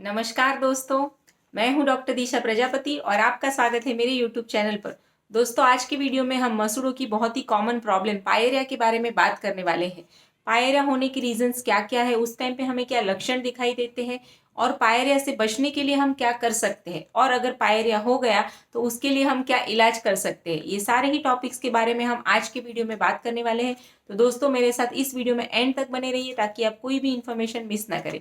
नमस्कार दोस्तों, मैं हूं डॉक्टर दिशा प्रजापति और आपका स्वागत है मेरे यूट्यूब चैनल पर। दोस्तों, आज की वीडियो में हम मसूड़ों की बहुत ही कॉमन प्रॉब्लम पायरिया के बारे में बात करने वाले हैं। पायरिया होने के रीजंस क्या क्या है, उस टाइम पे हमें क्या लक्षण दिखाई देते हैं और पायरिया से बचने के लिए हम क्या कर सकते हैं, और अगर पायरिया हो गया तो उसके लिए हम क्या इलाज कर सकते हैं। ये सारे ही टॉपिक्स के बारे में हम आज के वीडियो में बात करने वाले हैं। तो दोस्तों, मेरे साथ इस वीडियो में एंड तक बने रहिए ताकि आप कोई भी इंफॉर्मेशन मिस ना करें।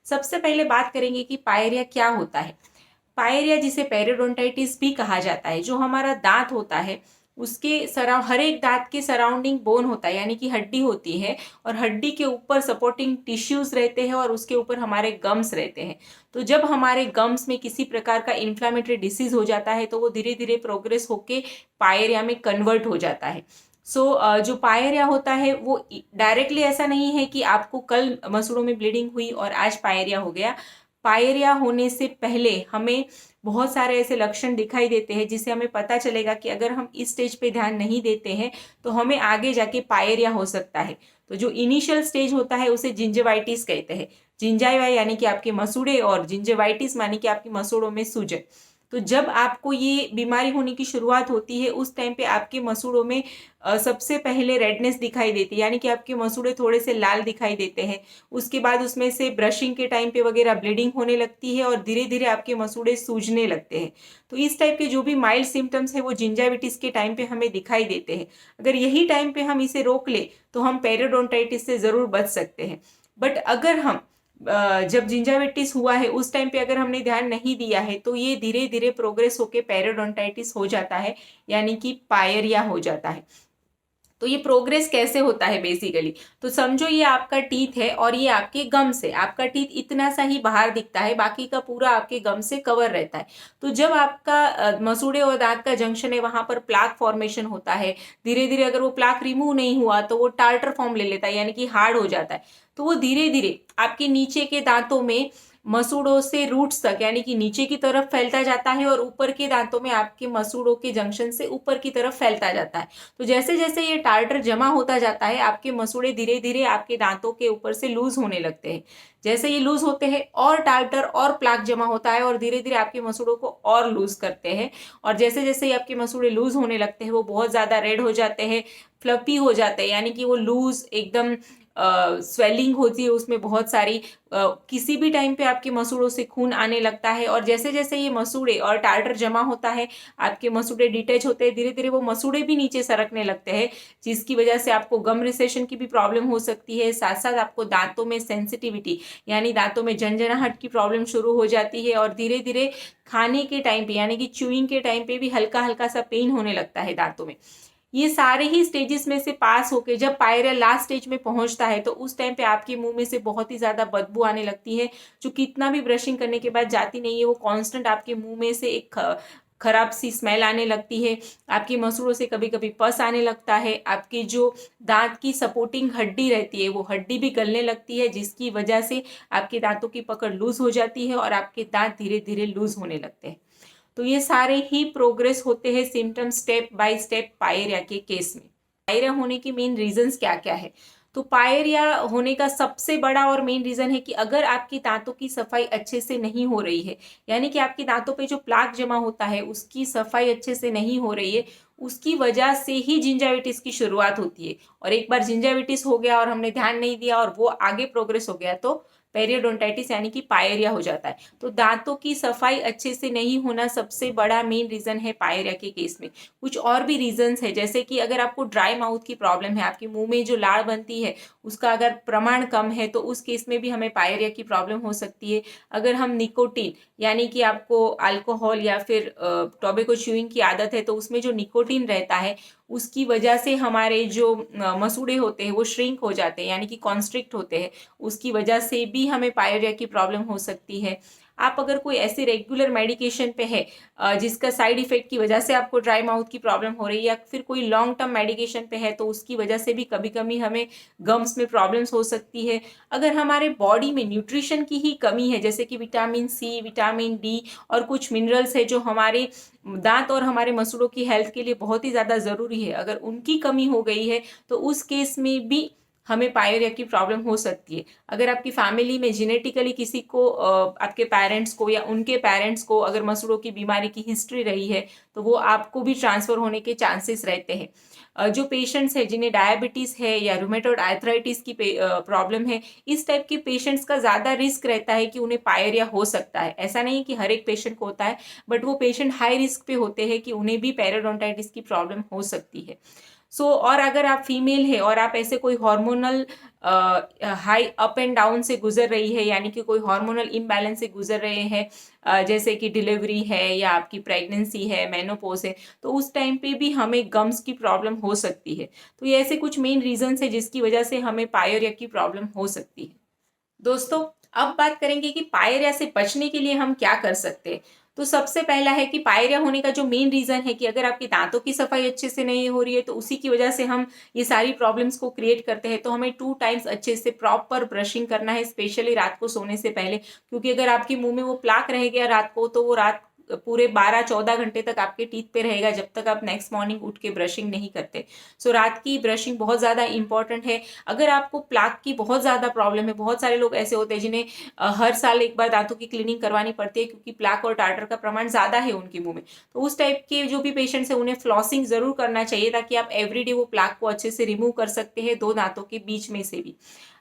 सबसे पहले बात करेंगे कि पायरिया क्या होता है। पायरिया, जिसे पेरियोडोंटाइटिस भी कहा जाता है, जो हमारा दांत होता है उसके हर एक दांत के सराउंडिंग बोन होता है, यानी कि हड्डी होती है, और हड्डी के ऊपर सपोर्टिंग टिश्यूज रहते हैं और उसके ऊपर हमारे गम्स रहते हैं। तो जब हमारे गम्स में किसी प्रकार का इन्फ्लामेटरी डिसीज हो जाता है तो वो धीरे धीरे प्रोग्रेस होके पायरिया में कन्वर्ट हो जाता है। जो पायरिया होता है वो डायरेक्टली ऐसा नहीं है कि आपको कल मसूड़ों में ब्लीडिंग हुई और आज पायरिया हो गया। पायरिया होने से पहले हमें बहुत सारे ऐसे लक्षण दिखाई देते हैं जिससे हमें पता चलेगा कि अगर हम इस स्टेज पे ध्यान नहीं देते हैं तो हमें आगे जाके पायरिया हो सकता है। तो जो इनिशियल स्टेज होता है उसे जिंजेवाइटिस कहते हैं। जिंजाइवा यानी कि आपके मसूड़े, और जिंजेवाइटिस मानी कि आपकी मसूड़ों में सूजन। तो जब आपको ये बीमारी होने की शुरुआत होती है उस टाइम पे आपके मसूड़ों में सबसे पहले रेडनेस दिखाई देती है, यानी कि आपके मसूड़े थोड़े से लाल दिखाई देते हैं। उसके बाद उसमें से ब्रशिंग के टाइम पे वगैरह ब्लीडिंग होने लगती है और धीरे धीरे आपके मसूड़े सूजने लगते हैं। तो इस टाइप के जो भी माइल्ड सिम्टम्स है वो जिंजाविटिस के टाइम पे हमें दिखाई देते हैं। अगर यही टाइम पे हम इसे रोक ले तो हम पेरियोडोंटाइटिस से ज़रूर बच सकते हैं। बट अगर हम जब जिंजाविटिस हुआ है उस टाइम पे अगर हमने ध्यान नहीं दिया है तो ये धीरे धीरे प्रोग्रेस होके पेरियोडोंटाइटिस हो जाता है, यानी कि पायरिया हो जाता है। तो ये प्रोग्रेस कैसे होता है बेसिकली, तो समझो ये आपका टीथ है और ये आपके गम से, आपका टीथ इतना सा ही बाहर दिखता है, बाकी का पूरा आपके गम से कवर रहता है। तो जब आपका मसूड़े और दांत का जंक्शन है वहां पर प्लाक फॉर्मेशन होता है। धीरे धीरे अगर वो प्लाक रिमूव नहीं हुआ तो वो टार्टर फॉर्म ले लेता है, यानी कि हार्ड हो जाता है। तो वो धीरे धीरे आपके नीचे के दांतों में मसूड़ों से रूट्स तक, यानी कि नीचे की तरफ फैलता जाता है और ऊपर के दांतों में आपके मसूड़ों के जंक्शन से ऊपर की तरफ फैलता जाता है। तो जैसे जैसे ये टार्टर जमा होता जाता है आपके मसूड़े धीरे धीरे आपके दांतों के ऊपर से लूज होने लगते हैं। जैसे ये लूज होते हैं और टार्टर और प्लाक जमा होता है और धीरे धीरे आपके मसूड़ों को और लूज करते हैं। और जैसे जैसे ही आपके मसूड़े लूज होने लगते हैं वो बहुत ज़्यादा रेड हो जाते हैं, फ्लफी हो जाते हैं, यानी कि वो लूज एकदम स्वेलिंग होती है उसमें बहुत सारी। किसी भी टाइम पे आपके मसूड़ों से खून आने लगता है और जैसे जैसे ये मसूड़े और टार्टर जमा होता है आपके मसूड़े डिटेच होते हैं, धीरे धीरे वो मसूड़े भी नीचे सरकने लगते हैं, जिसकी वजह से आपको गम रिसेशन की भी प्रॉब्लम हो सकती है। साथ साथ आपको दांतों में सेंसिटिविटी, यानी दांतों में झंझनाहट की प्रॉब्लम शुरू हो जाती है और धीरे धीरे खाने के टाइम पे, यानी कि च्यूइंग के टाइम पे भी हल्का हल्का सा पेन होने लगता है दांतों में। ये सारे ही स्टेजेस में से पास होके जब पायरिया लास्ट स्टेज में पहुंचता है तो उस टाइम पे आपके मुंह में से बहुत ही ज्यादा बदबू आने लगती है, जो कितना भी ब्रशिंग करने के बाद जाती नहीं है। वो कांस्टेंट आपके मुंह में से एक खराब सी स्मेल आने लगती है। आपकी मसूड़ों से कभी कभी पस आने लगता है। आपकी जो दांत की सपोर्टिंग हड्डी रहती है वो हड्डी भी गलने लगती है, जिसकी वजह से आपके दांतों की पकड़ लूज हो जाती है और आपके दांत धीरे धीरे लूज होने लगते हैं। तो ये सारे ही प्रोग्रेस होते हैं symptom step by step pyorrhoea के केस में। पायरिया होने की मेन रीजंस क्या क्या है, तो पायरिया होने का सबसे बड़ा और मेन रीजन है कि अगर आपकी दांतों की सफाई अच्छे से नहीं हो रही है, यानी कि आपके दांतों पे जो प्लाक जमा होता है उसकी सफाई अच्छे से नहीं हो रही है, उसकी वजह से ही जिंजाविटिस की शुरुआत होती है। और एक बार जिंजाविटिस हो गया और हमने ध्यान नहीं दिया और वो आगे प्रोग्रेस हो गया तो पेरियोडोंटाइटिस यानी कि पायरिया हो जाता है। तो दांतों की सफाई अच्छे से नहीं होना सबसे बड़ा मेन रीजन है पायरिया के केस में। कुछ और भी रीजंस है, जैसे कि अगर आपको ड्राई माउथ की प्रॉब्लम है, आपके मुंह में जो लाड़ बनती है उसका अगर प्रमाण कम है तो उस केस में भी हमें पायरिया की प्रॉब्लम हो सकती है। अगर हम निकोटीन, यानी कि आपको अल्कोहल या फिर टोबैको च्यूइंग की आदत है तो उसमें जो निकोटीन रहता है उसकी वजह से हमारे जो मसूड़े होते हैं वो श्रिंक हो जाते हैं, यानी कि कॉन्स्ट्रिक्ट होते हैं, उसकी वजह से भी हमें पायरिया की प्रॉब्लम हो सकती है। आप अगर कोई ऐसे रेगुलर मेडिकेशन पे है जिसका साइड इफेक्ट की वजह से आपको ड्राई माउथ की प्रॉब्लम हो रही है, या फिर कोई लॉन्ग टर्म मेडिकेशन पे है तो उसकी वजह से भी कभी कभी हमें गम्स में प्रॉब्लम्स हो सकती है। अगर हमारे बॉडी में न्यूट्रिशन की ही कमी है, जैसे कि विटामिन सी, विटामिन डी और कुछ मिनरल्स है जो हमारे दांत और हमारे मसूड़ों की हेल्थ के लिए बहुत ही ज़्यादा ज़रूरी है, अगर उनकी कमी हो गई है तो उस केस में भी हमें पायरिया की प्रॉब्लम हो सकती है। अगर आपकी फैमिली में जेनेटिकली किसी को आपके पेरेंट्स को या उनके पेरेंट्स को अगर मसूड़ों की बीमारी की हिस्ट्री रही है तो वो आपको भी ट्रांसफर होने के चांसेस रहते हैं। जो पेशेंट्स है जिन्हें डायबिटीज है या रूमेटॉइड आर्थराइटिस की प्रॉब्लम है, इस टाइप के पेशेंट्स का ज़्यादा रिस्क रहता है कि उन्हें पायरिया हो सकता है। ऐसा नहीं कि हर एक पेशेंट को होता है, बट वो पेशेंट हाई रिस्क पे होते हैं कि उन्हें भी पेरियोडोंटाइटिस की प्रॉब्लम हो सकती है। और अगर आप फीमेल है और आप ऐसे कोई hormonal high up and down से गुजर रही है, यानी कि कोई हार्मोनल इम्बैलेंस से गुजर रहे हैं, जैसे कि डिलीवरी है या आपकी प्रेगनेंसी है, मेनोपॉज है, तो उस टाइम पे भी हमें गम्स की प्रॉब्लम हो सकती है। तो ये ऐसे कुछ मेन रीजंस है जिसकी वजह से हमें पायरिया की प्रॉब्लम हो सकती है। दोस्तों, अब बात करेंगे कि पायरिया से बचने के लिए हम क्या कर सकते हैं। तो सबसे पहला है कि पायरिया होने का जो मेन रीजन है कि अगर आपके दांतों की सफाई अच्छे से नहीं हो रही है, तो उसी की वजह से हम ये सारी प्रॉब्लम्स को क्रिएट करते हैं। तो हमें 2 टाइम्स अच्छे से प्रॉपर ब्रशिंग करना है, स्पेशली रात को सोने से पहले, क्योंकि अगर आपके मुंह में वो प्लाक रह गया रात को, तो वो रात पूरे 12-14 घंटे तक आपके टीथ पे रहेगा, जब तक आप नेक्स्ट मॉर्निंग उठ के ब्रशिंग नहीं करते। रात की ब्रशिंग बहुत ज़्यादा इंपॉर्टेंट है। अगर आपको प्लाक की बहुत ज़्यादा प्रॉब्लम है, बहुत सारे लोग ऐसे होते हैं जिन्हें हर साल एक बार दांतों की क्लीनिंग करवानी पड़ती है, क्योंकि प्लाक और टार्टर का प्रमाण ज़्यादा है उनके मुंह में। तो उस टाइप के जो भी पेशेंट्स हैं उन्हें फ्लॉसिंग ज़रूर करना चाहिए, ताकि आप एवरीडे वो प्लाक को अच्छे से रिमूव कर सकते हैं, 2 दांतों के बीच में से भी।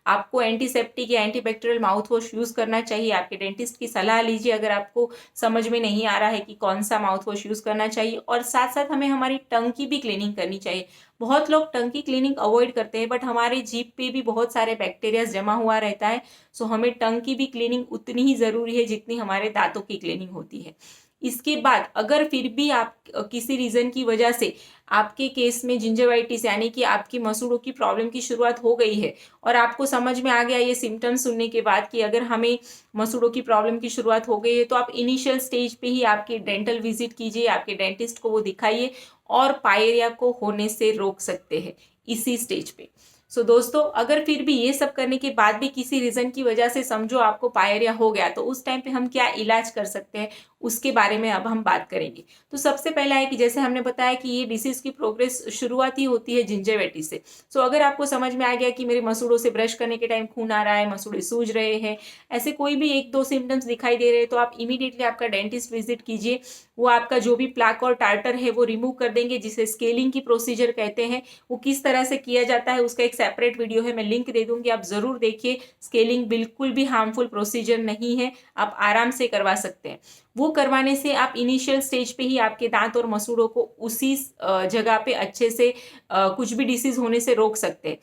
आपको एंटीसेप्टिक या एंटीबैक्टीरियल माउथ वॉश यूज़ करना चाहिए। आपके डेंटिस्ट की सलाह लीजिए अगर आपको समझ में नहीं आ रहा है कि कौन सा माउथ वॉश यूज़ करना चाहिए। और साथ साथ हमें हमारी टंग की भी क्लीनिंग करनी चाहिए। बहुत लोग टंग की क्लीनिंग अवॉइड करते हैं, बट हमारे जीभ पे भी बहुत सारे बैक्टीरियाज जमा हुआ रहता है। हमें टंग की भी क्लीनिंग उतनी ही ज़रूरी है जितनी हमारे दांतों की क्लीनिंग होती है। इसके बाद अगर फिर भी आप किसी रीज़न की वजह से आपके केस में जिंजरवाइटिस यानी कि आपकी मसूड़ों की प्रॉब्लम की शुरुआत हो गई है, और आपको समझ में आ गया ये सिम्टम्स सुनने के बाद कि अगर हमें मसूड़ों की प्रॉब्लम की शुरुआत हो गई है, तो आप इनिशियल स्टेज पे ही आपके डेंटल विजिट कीजिए, आपके डेंटिस्ट को वो दिखाइए, और पायरिया को होने से रोक सकते हैं इसी स्टेज पे। दोस्तों, अगर फिर भी ये सब करने के बाद भी किसी रीज़न की वजह से समझो आपको पायरिया हो गया, तो उस टाइम पे हम क्या इलाज कर सकते हैं, उसके बारे में अब हम बात करेंगे। तो सबसे पहला है कि जैसे हमने बताया कि ये डिसीज़ की प्रोग्रेस शुरुआती होती है जिंजरवाइटिस से। अगर आपको समझ में आ गया कि मेरे मसूड़ों से ब्रश करने के टाइम खून आ रहा है, मसूड़े सूज रहे हैं, ऐसे कोई भी 1-2 सिम्टम्स दिखाई दे रहे हैं, तो आप इमीडिएटली आपका डेंटिस्ट विजिट कीजिए। वो आपका जो भी प्लाक और टार्टर है वो रिमूव कर देंगे, जिसे स्केलिंग की प्रोसीजर कहते हैं। वो किस तरह से किया जाता है उसका एक सेपरेट वीडियो है, मैं लिंक दे दूंगी, आप ज़रूर देखिए। स्केलिंग बिल्कुल भी हार्मफुल प्रोसीजर नहीं है, आप आराम से करवा सकते हैं। वो करवाने से आप इनिशियल स्टेज पे ही आपके दांत और मसूड़ों को उसी जगह पे अच्छे से कुछ भी डिसीज होने से रोक सकते हैं।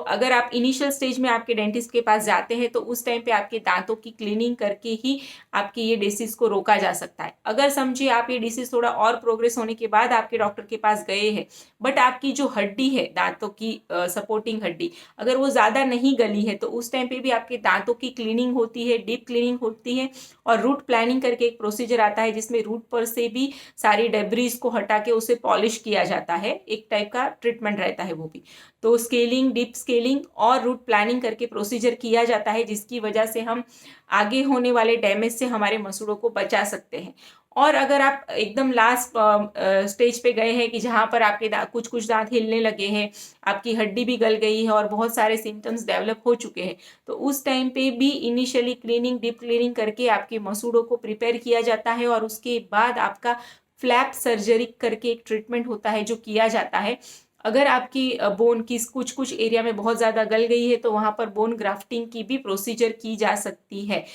अगर आप इनिशियल स्टेज में आपके डेंटिस्ट के पास जाते हैं, तो उस टाइम पे आपके दांतों की क्लीनिंग करके ही आपकी ये डिसीज को रोका जा सकता है। अगर समझिए आप ये डिसीज थोड़ा और प्रोग्रेस होने के बाद आपके डॉक्टर के पास गए हैं, बट आपकी जो हड्डी है दांतों की सपोर्टिंग हड्डी, अगर वो ज़्यादा नहीं गली है, तो उस टाइम पे भी आपके दांतों की क्लीनिंग होती है, डीप क्लीनिंग होती है। और रूट प्लानिंग करके एक प्रोसीजर आता है, जिसमें रूट पर से भी सारी डेब्रीज को हटा के उसे पॉलिश किया जाता है। एक टाइप का ट्रीटमेंट रहता है वो भी। तो स्केलिंग, डीप स्केलिंग और रूट प्लानिंग करके प्रोसीजर किया जाता है, जिसकी वजह से हम आगे होने वाले डैमेज से हमारे मसूड़ों को बचा सकते हैं। और अगर आप एकदम लास्ट स्टेज पे गए हैं कि जहाँ पर आपके कुछ कुछ दांत हिलने लगे हैं, आपकी हड्डी भी गल गई है और बहुत सारे सिम्टम्स डेवलप हो चुके हैं, तो उस टाइम पे भी इनिशियली क्लीनिंग, डीप क्लीनिंग करके आपके मसूड़ों को प्रिपेयर किया जाता है। और उसके बाद आपका फ्लैप सर्जरी करके एक ट्रीटमेंट होता है जो किया जाता है। अगर आपकी बोन की कुछ कुछ एरिया में बहुत ज़्यादा गल गई है, तो वहाँ पर बोन ग्राफ्टिंग की भी प्रोसीजर की जा सकती है।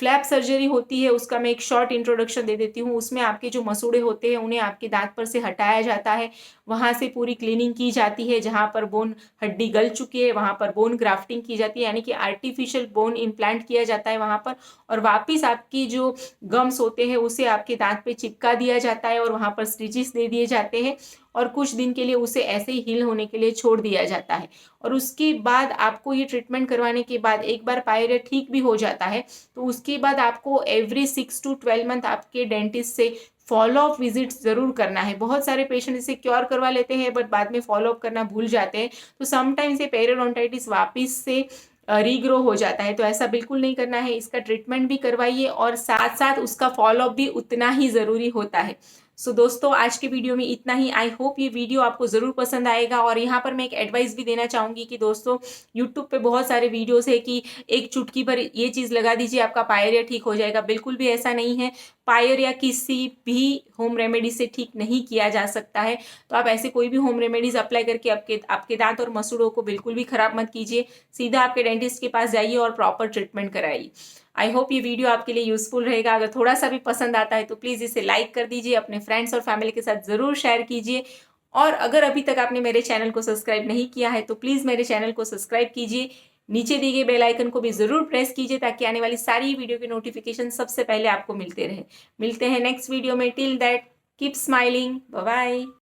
फ्लैप सर्जरी होती है, उसका मैं एक शॉर्ट इंट्रोडक्शन दे देती हूँ। उसमें आपके जो मसूड़े होते हैं उन्हें आपके दांत पर से हटाया जाता है, वहाँ से पूरी क्लीनिंग की जाती है। जहाँ पर बोन हड्डी गल चुकी है वहाँ पर बोन ग्राफ्टिंग की जाती है, यानी कि आर्टिफिशियल बोन इम्प्लांट किया जाता है वहाँ पर, और वापिस आपकी जो गम्स होते हैं उसे आपके दांत पे चिपका दिया जाता है, और वहाँ पर स्टिचेस दे दिए जाते हैं, और कुछ दिन के लिए उसे ऐसे ही हील होने के लिए छोड़ दिया जाता है। और उसके बाद आपको ये ट्रीटमेंट करवाने के बाद एक बार पायरिया ठीक भी हो जाता है, तो उसके बाद आपको एवरी 6 to 12 मंथ आपके डेंटिस्ट से फॉलो अप विजिट जरूर करना है। बहुत सारे पेशेंट इसे क्योर करवा लेते हैं, बट बाद में फॉलो अप करना भूल जाते हैं, तो समटाइम्स ये पेरियोडोंटाइटिस वापिस से रीग्रो हो जाता है। तो ऐसा बिल्कुल नहीं करना है, इसका ट्रीटमेंट भी करवाइए और साथ साथ उसका फॉलो अप भी उतना ही ज़रूरी होता है। सो दोस्तों आज के वीडियो में इतना ही। आई होप ये वीडियो आपको ज़रूर पसंद आएगा। और यहाँ पर मैं एक एडवाइस भी देना चाहूँगी कि दोस्तों यूट्यूब पे बहुत सारे वीडियोस है कि एक चुटकी पर ये चीज़ लगा दीजिए आपका पायरिया ठीक हो जाएगा। बिल्कुल भी ऐसा नहीं है। पायरिया किसी भी होम रेमेडी से ठीक नहीं किया जा सकता है। तो आप ऐसे कोई भी होम रेमेडीज अप्लाई करके आपके दांत और मसूड़ों को बिल्कुल भी खराब मत कीजिए। सीधा आपके डेंटिस्ट के पास जाइए और प्रॉपर ट्रीटमेंट कराइए। आई होप ये वीडियो आपके लिए यूजफुल रहेगा। अगर थोड़ा सा भी पसंद आता है तो प्लीज़ इसे लाइक कर दीजिए, अपने फ्रेंड्स और फैमिली के साथ ज़रूर शेयर कीजिए। और अगर अभी तक आपने मेरे चैनल को सब्सक्राइब नहीं किया है तो प्लीज़ मेरे चैनल को सब्सक्राइब कीजिए। नीचे दिए गए बेल आइकन को भी ज़रूर प्रेस कीजिए ताकि आने वाली सारी वीडियो के नोटिफिकेशन सबसे पहले आपको मिलते रहे। मिलते हैं नेक्स्ट वीडियो में। Till that keep smiling, bye bye.